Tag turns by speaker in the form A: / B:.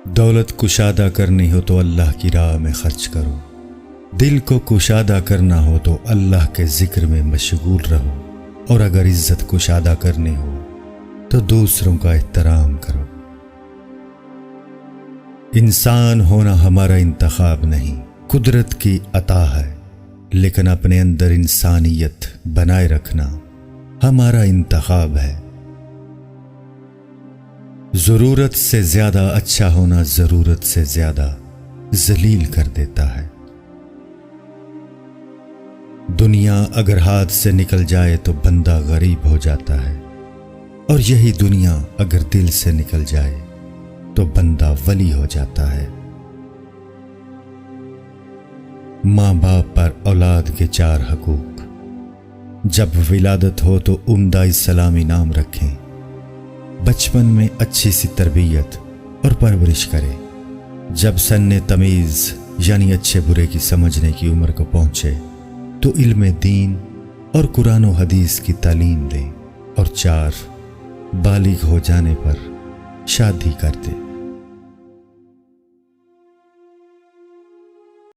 A: دولت کشادہ کرنی ہو تو اللہ کی راہ میں خرچ کرو، دل کو کشادہ کرنا ہو تو اللہ کے ذکر میں مشغول رہو، اور اگر عزت کشادہ کرنی ہو تو دوسروں کا احترام کرو۔ انسان ہونا ہمارا انتخاب نہیں، قدرت کی عطا ہے، لیکن اپنے اندر انسانیت بنائے رکھنا ہمارا انتخاب ہے۔ ضرورت سے زیادہ اچھا ہونا ضرورت سے زیادہ ذلیل کر دیتا ہے۔ دنیا اگر ہاتھ سے نکل جائے تو بندہ غریب ہو جاتا ہے، اور یہی دنیا اگر دل سے نکل جائے تو بندہ ولی ہو جاتا ہے۔ ماں باپ پر اولاد کے 4 حقوق۔ جب ولادت ہو تو عمدہ اسلامی نام رکھیں، بچپن میں اچھی سی تربیت اور پرورش کرے، جب سن تمیز یعنی اچھے برے کی سمجھنے کی عمر کو پہنچے تو علم دین اور قرآن و حدیث کی تعلیم دیں، اور 4 بالغ ہو جانے پر شادی کر دے۔